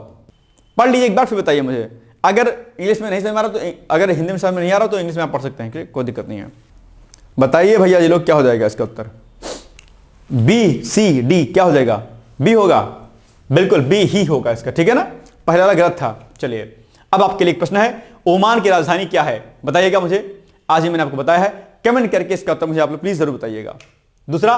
पढ़ लीजिए एक बार फिर बताइए मुझे। अगर इंग्लिश में नहीं समझ आ रहा तो अगर हिंदी में समझ में नहीं आ रहा तो इंग्लिश में आप पढ़ सकते हैं, कोई दिक्कत नहीं है। बताइए भैया ये लोग, क्या हो जाएगा इसका उत्तर? बी, सी, डी क्या हो जाएगा? बी होगा, बिल्कुल बी ही होगा इसका, ठीक है ना। पहला वाला गलत था। चलिए, अब आपके लिए एक प्रश्न है, ओमान की राजधानी क्या है? बताइएगा मुझे। आज ही मैंने आपको बताया है, कमेंट करके इसका उत्तर मुझे आप लोग प्लीज जरूर बताइएगा। दूसरा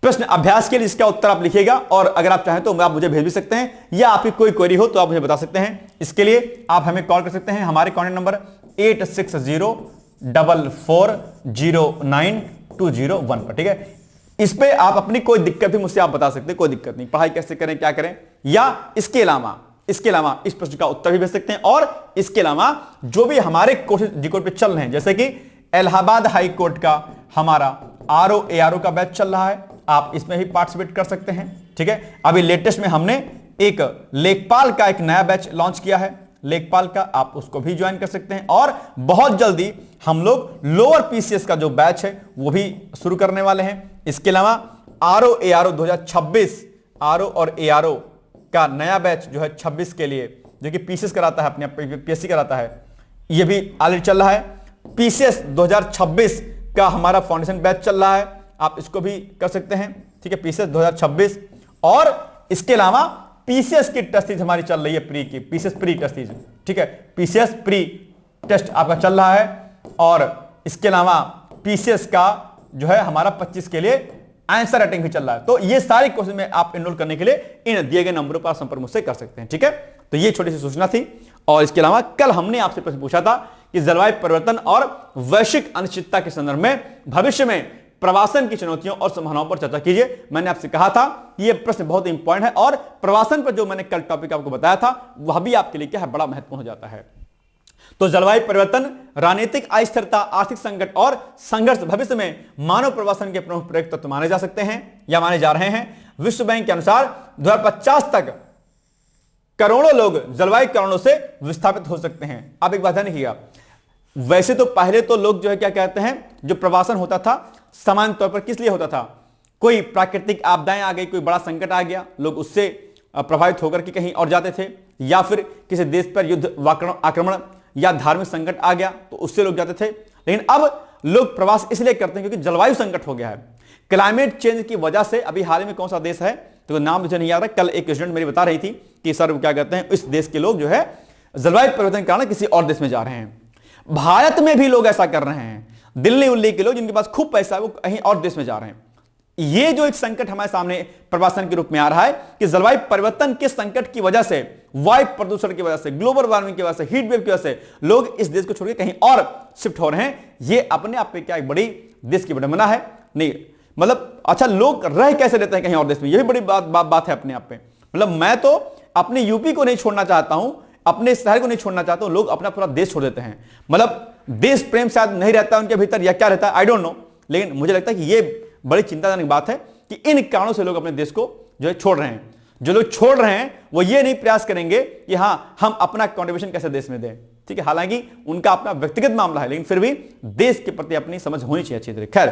प्रश्न अभ्यास के लिए इसका उत्तर आप लिखिएगा, और अगर आप चाहें तो आप मुझे भेज भी सकते हैं, या आपकी कोई क्वेरी हो तो आप मुझे बता सकते हैं। इसके लिए आप हमें कॉल कर सकते हैं, हमारे कॉन्टैक्ट नंबर 8604440920 पर, ठीक है। इस पे आप अपनी कोई दिक्कत भी मुझसे आप बता सकते हैं, कोई दिक्कत नहीं, पढ़ाई कैसे करें, क्या करें, या इसके अलावा इस प्रश्न का उत्तर भी भेज सकते हैं। और इसके अलावा जो भी हमारे कोर्सेज डिकोड पे चल रहे हैं, जैसे कि इलाहाबाद हाई कोर्ट का हमारा आरओ एआरओ का बैच चल रहा है, आप इसमें भी पार्टिसिपेट कर सकते हैं, ठीक है। अभी लेटेस्ट में हमने एक लेखपाल का एक नया बैच लॉन्च किया है, लेखपाल का, आप उसको भी ज्वाइन कर सकते हैं। और बहुत जल्दी हम लोग लोअर पीसीएस का जो बैच है वो भी शुरू करने वाले हैं। इसके अलावा आरओ एआरओ 2026 आरओ और एआरओ का नया बैच जो है 26 के लिए, जो कि पीसीएस कराता है, अपने पीएससी कराता है, ये भी ऑलरेडी चल रहा है। पीसीएस 2026 का हमारा फाउंडेशन बैच चल रहा है, आप इसको भी कर सकते हैं, ठीक है, पीसीएस 2026। और इसके अलावा पीसीएस की टेस्ट सीरीज हमारी चल रही है, प्री की पीसीएस प्री टेस्ट सीरीज, ठीक है, पीसीएस प्री टेस्ट आपका चल रहा है। और इसके अलावा पीसीएस का जो है हमारा 25 के लिए आंसर राइटिंग भी चल रहा है। तो ये सारे कोर्सेज में आप एनरोल करने के लिए इन दिए गए नंबरों पर संपर्क मुझसे कर सकते हैं, ठीक है। तो ये छोटी सी सूचना थी। और इसके अलावा कल हमने आपसे प्रश्न पूछा था कि जलवायु परिवर्तन और वैश्विक अनिश्चितता के संदर्भ में भविष्य में प्रवासन की चुनौतियों और संभावनाओं पर चर्चा कीजिए। मैंने आपसे कहा था कि यह प्रश्न बहुत इंपॉर्टेंट है, और प्रवासन पर जो मैंने कल टॉपिक आपको बताया था वह भी आपके लिए क्या है, बड़ा महत्वपूर्ण हो जाता है। तो जलवायु परिवर्तन, राजनीतिक अस्थिरता, आर्थिक संकट और संघर्ष भविष्य में मानव प्रवासन के प्रमुख प्रेरक तत्व माने जा सकते हैं या माने जा रहे हैं। विश्व बैंक के अनुसार 2050 तक करोड़ों लोग जलवायु कारणों से विस्थापित हो सकते हैं। अब एक बात ध्यान रखिएगा, वैसे तो पहले तो लोग जो है क्या कहते हैं, जो प्रवासन होता था सामान्य तौर पर किस लिए होता था? कोई प्राकृतिक आपदाएं आ गई, कोई बड़ा संकट आ गया, लोग उससे प्रभावित होकर के कहीं और जाते थे, या फिर किसी देश पर युद्ध आक्रमण या धार्मिक संकट आ गया तो उससे लोग जाते थे। लेकिन अब लोग प्रवास इसलिए करते हैं क्योंकि जलवायु संकट हो गया है, क्लाइमेट चेंज की वजह से। अभी हाल ही में कौन सा देश है तो नाम मुझे नहीं याद है, कल एक स्टूडेंट मेरी बता रही थी कि सर क्या कहते हैं, इस देश के लोग जो है जलवायु परिवर्तन के कारण किसी और देश में जा रहे हैं। भारत में भी लोग ऐसा कर रहे हैं, दिल्ली उल्ली के लोग जिनके पास खूब पैसा है वो कहीं और देश में जा रहे हैं। ये जो एक संकट हमारे सामने प्रवासन के रूप में आ रहा है कि जलवायु परिवर्तन के संकट की वजह से, वायु प्रदूषण की वजह से, ग्लोबल वार्मिंग की वजह से, हीट वेव की वजह से लोग इस देश को छोड़कर कहीं और शिफ्ट हो रहे हैं। ये अपने आप में क्या एक बड़ी देश की विडंबना है? नहीं, मतलब अच्छा लोग रह कैसे लेते हैं कहीं और देश में, ये भी बड़ी बात है अपने आप में। मतलब मैं तो अपने यूपी को नहीं छोड़ना चाहता हूं, अपने शहर को नहीं छोड़ना चाहता हूं, लोग अपना पूरा देश छोड़ देते हैं। मतलब देश प्रेम शायद नहीं रहता उनके भीतर या क्या रहता है, आई डोंट नो, लेकिन मुझे लगता है कि ये बड़ी चिंताजनक बात है कि इन कारणों से लोग अपने देश को जो है छोड़ रहे हैं। जो लोग छोड़ रहे हैं वो ये नहीं प्रयास करेंगे कि हां हम अपना कंट्रीब्यूशन कैसे देश में दें, ठीक है, हालांकि उनका अपना व्यक्तिगत मामला है, लेकिन फिर भी देश के प्रति अपनी समझ होनी चाहिए अच्छी तरह। खैर,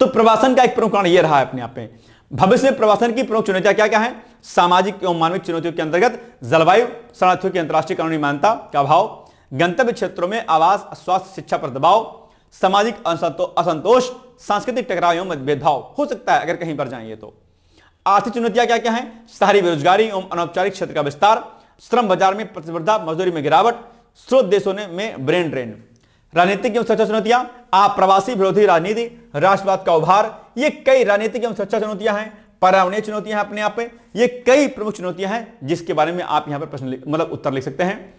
तो प्रवासन का एक प्रमुख कारण यह रहा है अपने आप में। भविष्य में प्रवासन की प्रमुख चुनौतियां क्या क्या है? सामाजिक एवं मानविक चुनौतियों के अंतर्गत जलवायु, शरणार्थियों की अंतर्राष्ट्रीय कानूनी मान्यता का अभाव, गंतव्य क्षेत्रों में आवास, स्वास्थ्य, शिक्षा पर दबाव, सामाजिक असंतोष, सांस्कृतिक टकराव एवं भेदभाव हो सकता है अगर कहीं पर जाएंगे तो। आर्थिक चुनौतियां क्या क्या है? शहरी बेरोजगारी एवं अनौपचारिक क्षेत्र का विस्तार, श्रम बाजार में प्रतिस्पर्धा, मजदूरी में गिरावट, स्रोत देशों में ब्रेन ड्रेन। राजनीतिक एवं सुरक्षा चुनौतियां, आप्रवासी विरोधी राजनीति, राष्ट्रवाद का उभार, ये कई राजनीतिक एवं सुरक्षा चुनौतियां हैं। पर्यावरणीय चुनौतियां हैं अपने आप में, ये कई प्रमुख चुनौतियां हैं जिसके बारे में आप यहां पर प्रश्न मतलब उत्तर लिख सकते हैं।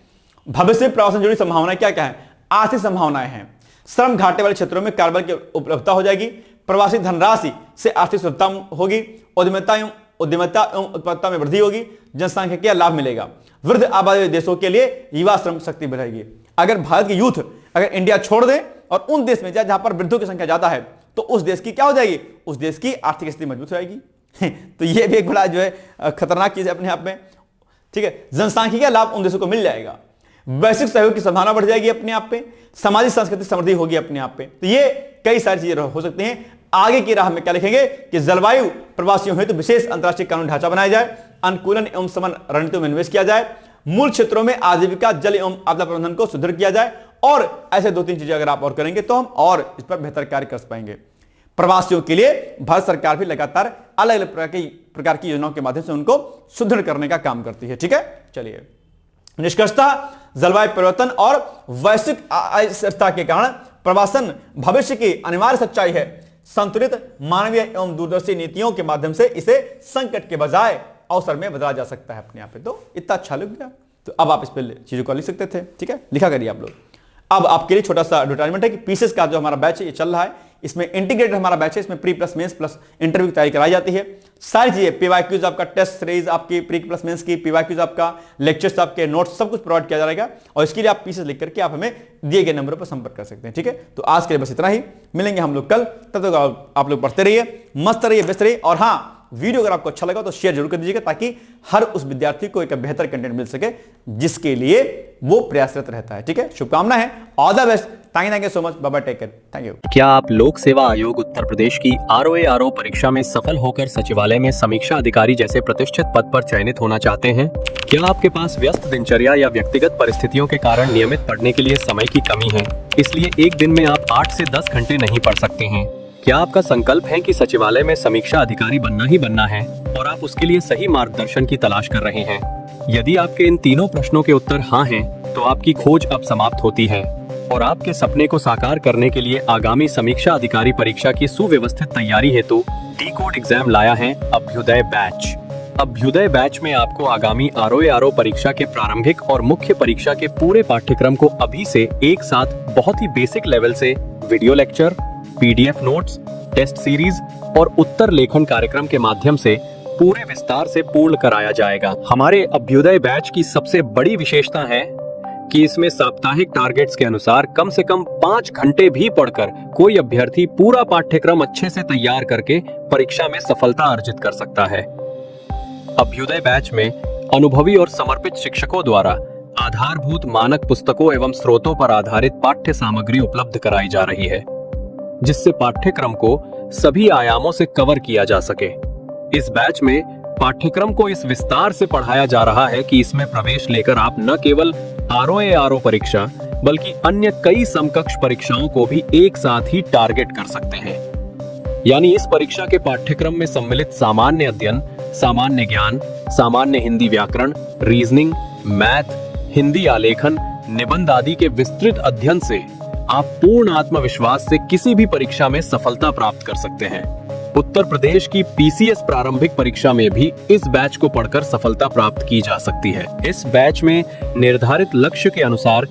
भविष्य में प्रवासन जुड़ी संभावनाएं क्या क्या है? आर्थिक संभावनाएं हैं, श्रम घाटे वाले क्षेत्रों में कार्यबल की उपलब्धता हो जाएगी, प्रवासी धनराशि से आर्थिक सुरक्षा होगी, उद्यमिता एवं उत्पादकता में वृद्धि होगी, जनसांख्यिकीय लाभ मिलेगा, वृद्ध आबादी देशों के लिए युवा श्रम शक्ति बढ़ेगी। अगर भारत की यूथ अगर इंडिया छोड़ दे और उन देश में जाए जहां पर वृद्धों की संख्या ज्यादा है, तो उस देश की क्या हो जाएगी? उस देश की आर्थिक स्थिति मजबूत हो जाएगी। तो ये भी एक बड़ा जो है खतरनाक चीज है अपने आप में, ठीक है। जनसांख्यिकीय लाभ उन देशों को मिल जाएगा, वैश्विक सहयोग की संभावना बढ़ जाएगी अपने आप पे, सामाजिक सांस्कृतिक समृद्धि होगी अपने आप पे। तो ये कई सारी चीजें हो सकती हैं। आगे की राह में क्या लिखेंगे कि जलवायु प्रवासियों हेतु विशेष अंतर्राष्ट्रीय कानून ढांचा बनाया जाए, अनुकूलन एवं समन रणनीतियों में निवेश किया जाए, मूल क्षेत्रों में आजीविका, जल एवं आपदा प्रबंधन को सुदृढ़ किया जाए, और ऐसे 2-3 चीजें अगर आप और करेंगे तो हम और इस पर बेहतर कार्य कर पाएंगे। प्रवासियों के लिए भारत सरकार भी लगातार अलग अलग प्रकार की योजनाओं के माध्यम से उनको सुदृढ़ करने का काम करती है, ठीक है। चलिए, निष्कर्षतः जलवायु परिवर्तन और वैश्विक अस्थिरता के कारण प्रवासन भविष्य की अनिवार्य सच्चाई है। संतुलित मानवीय एवं दूरदर्शी नीतियों के माध्यम से इसे संकट के बजाय अवसर में बदला जा सकता है अपने आप पे। तो इतना अच्छा लग गया, तो अब आप इस पे चीजों को लिख सकते थे, ठीक है, लिखा करिए आप लोग। अब आपके लिए छोटा सा एडवर्टाइजमेंट है कि पीसेस का जो हमारा बैच है ये चल रहा है, इसमें इंटीग्रेटेड हमारा बैच है, इसमें pre plus mains plus interview की तैयारी कराई जाती है। सारी चीजें पीवाईक्यूज आपका, टेस्ट सीरीज आपकी, प्री प्लस मेंस की, पीवाईक्यूज आपका, लेक्चर्स आपके, नोट्स सब कुछ प्रोवाइड किया जाएगा, और इसके लिए आप पीसेस लिख करके आप हमें दिए गए नंबर पर संपर्क कर सकते हैं, ठीक है। तो आज के लिए बस इतना ही, मिलेंगे हम लोग कल, तब तक आप लोग पढ़ते रहिए, मस्त रहिए, व्यस्त रहिए, और हाँ, वीडियो अगर आपको अच्छा लगा तो शेयर जरूर कर दीजिएगा, ताकि हर उस विद्यार्थी को एक बेहतर कंटेंट मिल सके जिसके लिए वो प्रयासरत रहता है, ठीक है। शुभकामना है, all the best, thank you so much, bye bye, take care, thank you. क्या आप लोक सेवा आयोग उत्तर प्रदेश की ROA परीक्षा में सफल होकर सचिवालय में समीक्षा अधिकारी जैसे प्रतिष्ठित पद पर चयनित होना चाहते हैं? क्या आपके पास व्यस्त दिनचर्या या व्यक्तिगत परिस्थितियों के कारण नियमित पढ़ने के लिए समय की कमी है, इसलिए एक दिन में आप 8 से 10 घंटे नहीं पढ़ सकते हैं? क्या आपका संकल्प है कि सचिवालय में समीक्षा अधिकारी बनना ही बनना है और आप उसके लिए सही मार्गदर्शन की तलाश कर रहे हैं? यदि आपके इन तीनों प्रश्नों के उत्तर हाँ हैं, तो आपकी खोज अब समाप्त होती है और आपके सपने को साकार करने के लिए आगामी समीक्षा अधिकारी परीक्षा की सुव्यवस्थित तैयारी हेतु Decode एग्जाम लाया है अभ्युदय बैच। अभ्युदय बैच में आपको आगामी ROA परीक्षा के प्रारंभिक और मुख्य परीक्षा के पूरे पाठ्यक्रम को अभी से एक साथ बहुत ही बेसिक लेवल से video lecture, PDF notes, test series और उत्तर लेखन कार्यक्रम के माध्यम से पूरे विस्तार से पूर्ण कराया जाएगा। हमारे अभ्युदय बैच की सबसे बड़ी विशेषता है कि इसमें साप्ताहिक टारगेट्स के अनुसार कम से कम 5 घंटे भी पढ़कर कोई अभ्यर्थी पूरा पाठ्यक्रम अच्छे से तैयार करके परीक्षा में सफलता अर्जित कर सकता है। अभ्युदय बैच में अनुभवी और समर्पित शिक्षकों द्वारा आधारभूत मानक पुस्तकों एवं स्रोतों पर आधारित पाठ्य सामग्री उपलब्ध कराई जा रही है, जिससे पाठ्यक्रम को सभी आयामों से कवर किया जा सके। इस बैच में पाठ्यक्रम को इस विस्तार से पढ़ाया जा रहा है कि इसमें प्रवेश लेकर आप न केवल ROA परीक्षा बल्कि अन्य कई समकक्ष परीक्षाओं को भी एक साथ ही टारगेट कर सकते हैं। यानी इस परीक्षा के पाठ्यक्रम में सम्मिलित सामान्य अध्ययन, सामान्य ज्ञान, सामान्य हिंदी व्याकरण, रीजनिंग, मैथ, हिंदी आलेखन, निबंध आदि के विस्तृत अध्ययन से आप पूर्ण आत्मविश्वास से किसी भी परीक्षा में सफलता प्राप्त कर सकते हैं। उत्तर प्रदेश की PCS प्रारंभिक परीक्षा में भी इस बैच को पढ़कर सफलता प्राप्त की जा सकती है। इस बैच में निर्धारित लक्ष्य के अनुसार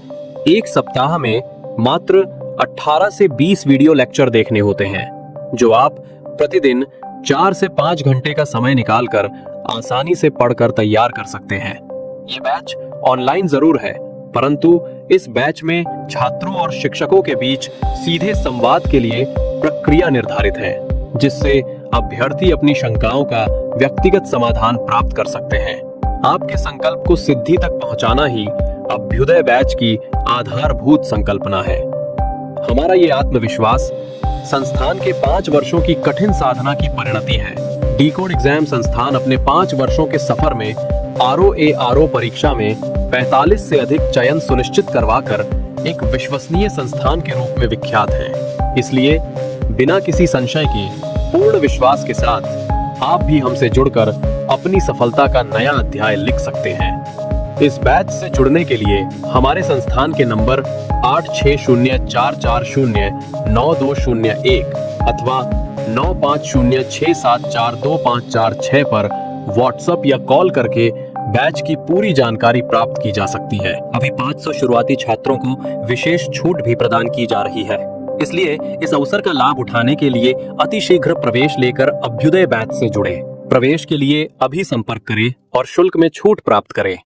एक सप्ताह में मात्र 18 से 20 वीडियो लेक्चर देखने होते हैं, जो आप प्रतिदिन 4 से 5 घंटे का समय निकालकर आसानी से पढ़कर तैयार कर सकते हैं। ये बैच ऑनलाइन जरूर है, परंतु इस बैच में छात्रों और शिक्षकों के बीच सीधे संवाद के लिए प्रक्रिया निर्धारित है, जिससे अभ्यर्थी अपनी शंकाओं का व्यक्तिगत समाधान प्राप्त कर सकते हैं। आपके संकल्प को सिद्धि तक पहुंचाना ही अभ्युदय बैच की आधारभूत संकल्पना है। हमारा ये आत्मविश्वास संस्थान के 5 वर्षों की कठिन साधना की परिणति है। डीकोड एग्जाम संस्थान अपने 5 वर्षों के सफर में ROARO परीक्षा में 45 से अधिक चयन सुनिश्चित करवाकर एक विश्वसनीय संस्थान के रूप में विख्यात है। इसलिए बिना किसी संशय के पूर्ण विश्वास के साथ आप भी हमसे जुड़कर अपनी सफलता का नया अध्याय लिख सकते हैं। इस बैच से जुड़ने के लिए हमारे संस्थान के नंबर 8604409201 अथवा 9506742546 पर व्हाट्सएप या कॉल करके बैच की पूरी जानकारी प्राप्त की जा सकती है। अभी 500 शुरुआती छात्रों को विशेष छूट भी प्रदान की जा रही है, इसलिए इस अवसर का लाभ उठाने के लिए अतिशीघ्र प्रवेश लेकर अभ्युदय बैच से जुड़ें। प्रवेश के लिए अभी संपर्क करें और शुल्क में छूट प्राप्त करें।